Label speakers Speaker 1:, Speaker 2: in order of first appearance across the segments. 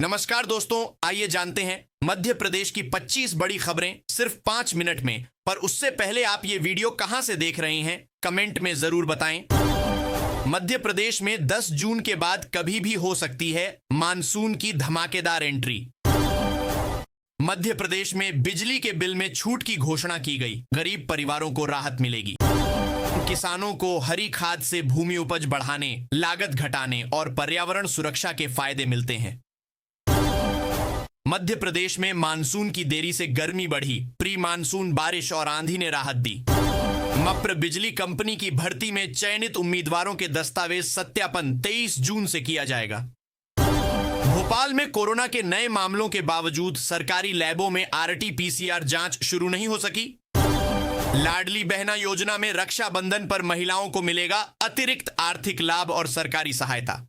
Speaker 1: नमस्कार दोस्तों, आइए जानते हैं मध्य प्रदेश की 25 बड़ी खबरें सिर्फ 5 मिनट में। पर उससे पहले आप ये वीडियो कहां से देख रहे हैं, कमेंट में जरूर बताएं। मध्य प्रदेश में 10 जून के बाद कभी भी हो सकती है मानसून की धमाकेदार एंट्री। मध्य प्रदेश में बिजली के बिल में छूट की घोषणा की गई, गरीब परिवारों को राहत मिलेगी। किसानों को हरी खाद से भूमि उपज बढ़ाने, लागत घटाने और पर्यावरण सुरक्षा के फायदे मिलते हैं। मध्य प्रदेश में मानसून की देरी से गर्मी बढ़ी, प्री मानसून बारिश और आंधी ने राहत दी। मप्र बिजली कंपनी की भर्ती में चयनित उम्मीदवारों के दस्तावेज सत्यापन 23 जून से किया जाएगा। भोपाल में कोरोना के नए मामलों के बावजूद सरकारी लैबों में RT-PCR जांच शुरू नहीं हो सकी। लाडली बहना योजना में रक्षाबंधन पर महिलाओं को मिलेगा अतिरिक्त आर्थिक लाभ और सरकारी सहायता।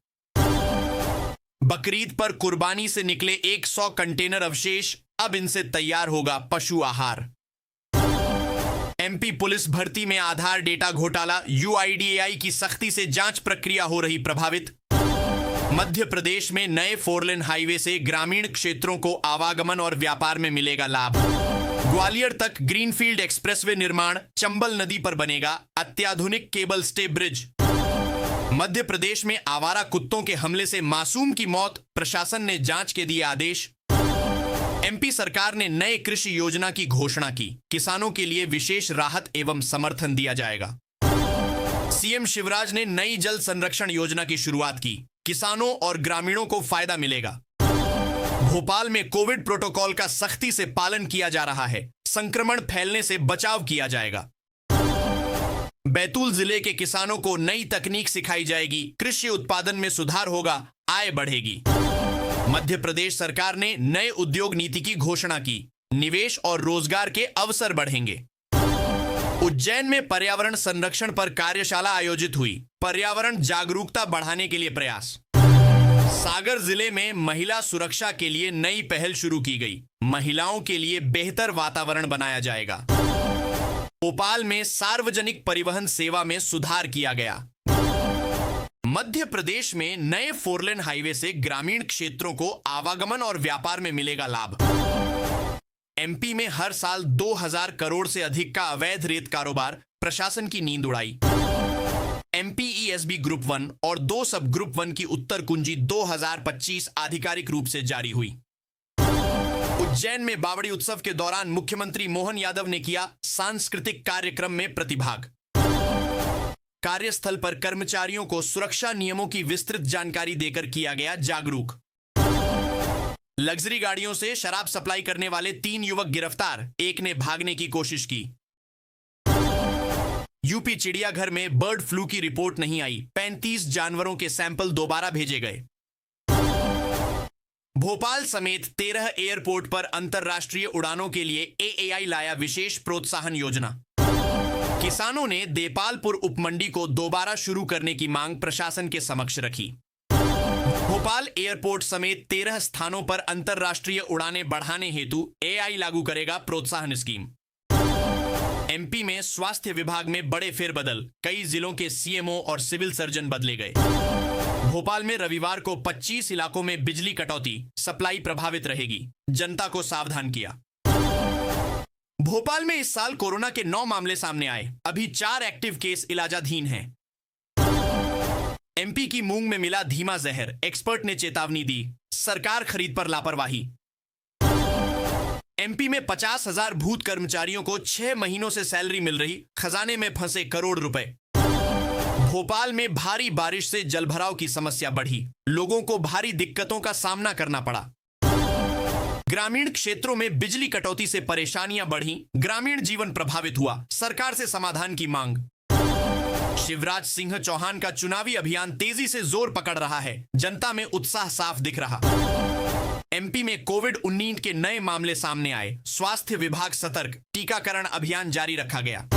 Speaker 1: बकरीद पर कुर्बानी से निकले 100 कंटेनर अवशेष, अब इनसे तैयार होगा पशु आहार। MP पुलिस भर्ती में आधार डेटा घोटाला, UIDAI की सख्ती से जांच प्रक्रिया हो रही प्रभावित। मध्य प्रदेश में नए 4 लेन हाईवे से ग्रामीण क्षेत्रों को आवागमन और व्यापार में मिलेगा लाभ। ग्वालियर तक ग्रीनफील्ड एक्सप्रेसवे निर्माण, चंबल नदी पर बनेगा अत्याधुनिक cable stay bridge. Madhya Pradesh में आवारा कुत्तों के हमले से मासूम की मौत, प्रशासन ने जांच के दिए आदेश। MP सरकार ने नए कृषि योजना की घोषणा की, किसानों के लिए विशेष राहत एवं समर्थन दिया जाएगा। CM शिवराज ने नई जल संरक्षण योजना की शुरुआत की, किसानों और ग्रामीणों को फायदा मिलेगा। भोपाल में कोविड प्रोटोकॉल का सख्ती से पालन किया जा रहा है, संक्रमण फैलने से बचाव किया जाएगा। बैतूल जिले के किसानों को नई तकनीक सिखाई जाएगी, कृषि उत्पादन में सुधार होगा, आय बढ़ेगी। मध्य प्रदेश सरकार ने नए उद्योग नीति की घोषणा की, निवेश और रोजगार के अवसर बढ़ेंगे। उज्जैन में पर्यावरण संरक्षण पर कार्यशाला आयोजित हुई, पर्यावरण जागरूकता बढ़ाने के लिए प्रयास। सागर जिले में महिला सुरक्षा के लिए नई पहल शुरू की गई, महिलाओं के लिए बेहतर वातावरण बनाया जाएगा। भोपाल में सार्वजनिक परिवहन सेवा में सुधार किया गया। मध्य प्रदेश में नए 4 लेन हाईवे से ग्रामीण क्षेत्रों को आवागमन और व्यापार में मिलेगा लाभ। MP में हर साल 2000 करोड़ से अधिक का अवैध रेत कारोबार, प्रशासन की नींद उड़ाई। MPESB ग्रुप 1 और 2 सब ग्रुप 1 की उत्तर कुंजी 2025 आधिकारिक रूप से जारी हुई। उज्जैन में बावड़ी उत्सव के दौरान मुख्यमंत्री मोहन यादव ने किया सांस्कृतिक कार्यक्रम में प्रतिभाग। कार्यस्थल पर कर्मचारियों को सुरक्षा नियमों की विस्तृत जानकारी देकर किया गया जागरूक। लग्जरी गाड़ियों से शराब सप्लाई करने वाले 3 युवक गिरफ्तार, एक ने भागने की कोशिश की। यूपी चिड़ियाघर में बर्ड फ्लू की रिपोर्ट नहीं आई, 35 जानवरों के सैंपल दोबारा भेजे गए। भोपाल समेत 13 एयरपोर्ट पर अंतरराष्ट्रीय उड़ानों के लिए AAI लाया विशेष प्रोत्साहन योजना। किसानों ने देपालपुर उपमंडी को दोबारा शुरू करने की मांग प्रशासन के समक्ष रखी। भोपाल एयरपोर्ट समेत 13 स्थानों पर अंतरराष्ट्रीय उड़ानें बढ़ाने हेतु AI लागू करेगा प्रोत्साहन स्कीम। MP में स्वास्थ्य विभाग में बड़े फेरबदल, कई जिलों के CMO और सिविल सर्जन बदले गए। भोपाल में रविवार को 25 इलाकों में बिजली कटौती, सप्लाई प्रभावित रहेगी, जनता को सावधान किया। भोपाल में इस साल कोरोना के 9 मामले सामने आए, अभी 4 एक्टिव केस इलाजाधीन हैं। MP की मूंग में मिला धीमा जहर, एक्सपर्ट ने चेतावनी दी, सरकार खरीद पर लापरवाही। MP में 50,000 भूत कर्मचारियों को 6 महीनों से सैलरी मिल रही, खजाने में फंसे करोड़ रुपए। भोपाल में भारी बारिश से जलभराव की समस्या बढ़ी, लोगों को भारी दिक्कतों का सामना करना पड़ा। ग्रामीण क्षेत्रों में बिजली कटौती से परेशानियां बढ़ी, ग्रामीण जीवन प्रभावित हुआ, सरकार से समाधान की मांग। शिवराज सिंह चौहान का चुनावी अभियान तेजी से जोर पकड़ रहा है, जनता में उत्साह साफ दिख रहा। MP में कोविड-19 के नए मामले सामने आए, स्वास्थ्य विभाग सतर्क, टीकाकरण अभियान जारी रखा गया।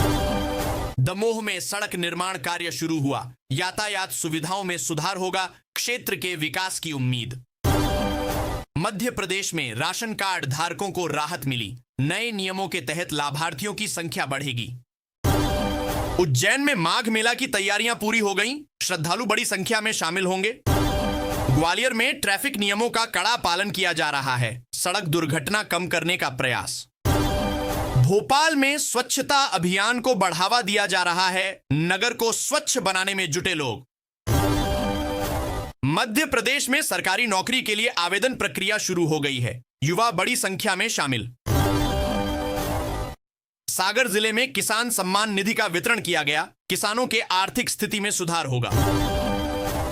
Speaker 1: दमोह में सड़क निर्माण कार्य शुरू हुआ, यातायात सुविधाओं में सुधार होगा, क्षेत्र के विकास की उम्मीद। मध्य प्रदेश में राशन कार्ड धारकों को राहत मिली, नए नियमों के तहत लाभार्थियों की संख्या बढ़ेगी। उज्जैन में माघ मेला की तैयारियां पूरी हो गईं, श्रद्धालु बड़ी संख्या में शामिल होंगे। ग्वालियर में ट्रैफिक नियमों का कड़ा पालन किया जा रहा है, सड़क दुर्घटना कम करने का प्रयास। भोपाल में स्वच्छता अभियान को बढ़ावा दिया जा रहा है, नगर को स्वच्छ बनाने में जुटे लोग। मध्य प्रदेश में सरकारी नौकरी के लिए आवेदन प्रक्रिया शुरू हो गई है, युवा बड़ी संख्या में शामिल। सागर जिले में किसान सम्मान निधि का वितरण किया गया, किसानों के आर्थिक स्थिति में सुधार होगा।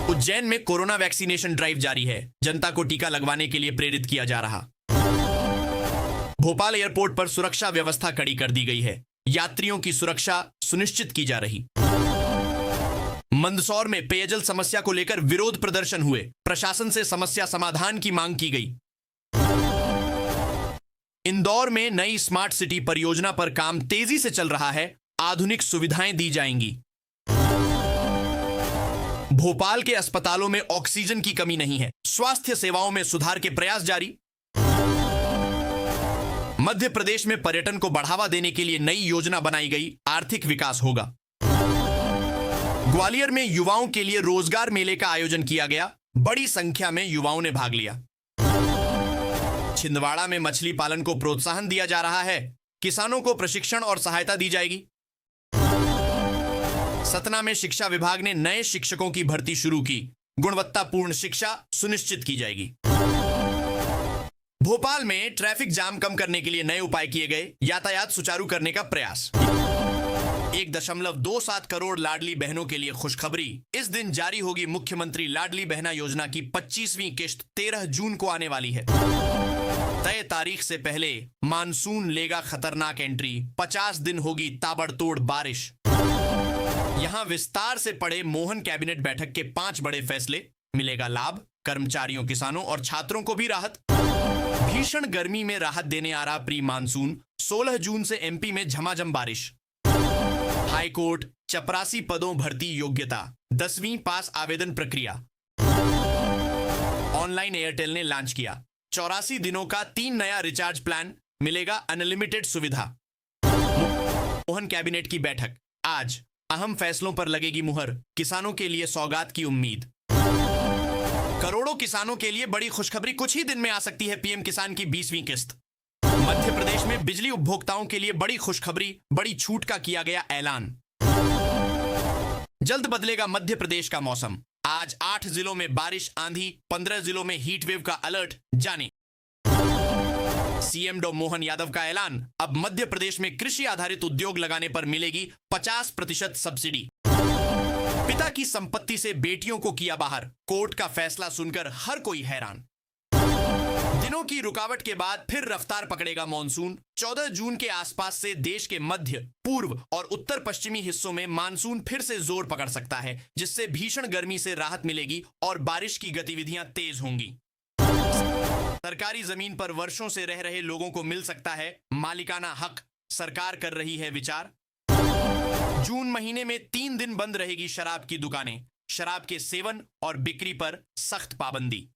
Speaker 1: उज्जैन में कोरोना वैक्सीनेशन ड्राइव जारी है, जनता को टीका लगवाने के लिए प्रेरित किया जा रहा। भोपाल एयरपोर्ट पर सुरक्षा व्यवस्था कड़ी कर दी गई है, यात्रियों की सुरक्षा सुनिश्चित की जा रही। मंदसौर में पेयजल समस्या को लेकर विरोध प्रदर्शन हुए, प्रशासन से समस्या समाधान की मांग की गई। इंदौर में नई स्मार्ट सिटी परियोजना पर काम तेजी से चल रहा है, आधुनिक सुविधाएं दी जाएंगी। भोपाल के अस्पतालों में ऑक्सीजन की कमी नहीं है, स्वास्थ्य सेवाओं में सुधार के प्रयास जारी। मध्य प्रदेश में पर्यटन को बढ़ावा देने के लिए नई योजना बनाई गई, आर्थिक विकास होगा। ग्वालियर में युवाओं के लिए रोजगार मेले का आयोजन किया गया, बड़ी संख्या में युवाओं ने भाग लिया। छिंदवाड़ा में मछली पालन को प्रोत्साहन दिया जा रहा है, किसानों को प्रशिक्षण और सहायता दी जाएगी। सतना में शिक्षा विभाग ने नए शिक्षकों की भर्ती शुरू की, गुणवत्तापूर्ण शिक्षा सुनिश्चित की जाएगी। भोपाल में ट्रैफिक जाम कम करने के लिए नए उपाय किए गए, यातायात सुचारू करने का प्रयास। 1.27 करोड़ लाडली बहनों के लिए खुशखबरी, इस दिन जारी होगी मुख्यमंत्री लाडली बहना योजना की 25वीं किश्त 13 जून को आने वाली है। तय तारीख से पहले मानसून लेगा खतरनाक एंट्री, 50 दिन होगी ताबड़तोड़ बारिश। यहां विस्तार से पढ़े मोहन कैबिनेट बैठक के 5 बड़े फैसले, मिलेगा लाभ, कर्मचारियों, किसानों और छात्रों को भी राहत। भीषण गर्मी में राहत देने आ रहा प्री मानसून, 16 जून से एमपी में झमाझम बारिश। हाईकोर्ट, चपरासी पदों भर्ती योग्यता, 10वीं पास आवेदन प्रक्रिया। ऑनलाइन एयरटेल ने लॉन्च किया, 84 दिनों का 3 नया रिचार्ज प्लान, मिलेगा अनलिमिटेड सुविधा। मोहन कैबिनेट की बैठक, आज अहम फैसलों पर लगेगी मुहर, किसानों के लिए सौगात की उम्मीद। करोड़ों किसानों के लिए बड़ी खुशखबरी, कुछ ही दिन में आ सकती है पीएम किसान की 20वीं किस्त। मध्य प्रदेश में बिजली उपभोक्ताओं के लिए बड़ी खुशखबरी, बड़ी छूट का किया गया ऐलान। जल्द बदलेगा मध्य प्रदेश का मौसम, आज 8 जिलों में बारिश, आंधी, 15 जिलों में हीट वेव का अलर्ट जारी। सीएम डॉ मोहन यादव का ऐलान, अब मध्य प्रदेश में कृषि आधारित उद्योग लगाने पर मिलेगी 50% सब्सिडी। पिता की संपत्ति से बेटियों को किया बाहर, कोर्ट का फैसला सुनकर हर कोई हैरान। दिनों की रुकावट के बाद फिर रफ्तार पकड़ेगा मॉनसून, 14 जून के आसपास से देश के मध्य, पूर्व और उत्तर पश्चिमी हिस्सों में मानसून फिर से जोर पकड़ सकता है, जिससे भीषण गर्मी से राहत मिलेगी और बारिश की गतिविधियां तेज होंगी। सरकारी जमीन पर वर्षों से रह रहे लोगों को मिल सकता है मालिकाना हक, सरकार कर रही है विचार। जून महीने में 3 दिन बंद रहेगी शराब की दुकानें, शराब के सेवन और बिक्री पर सख्त पाबंदी।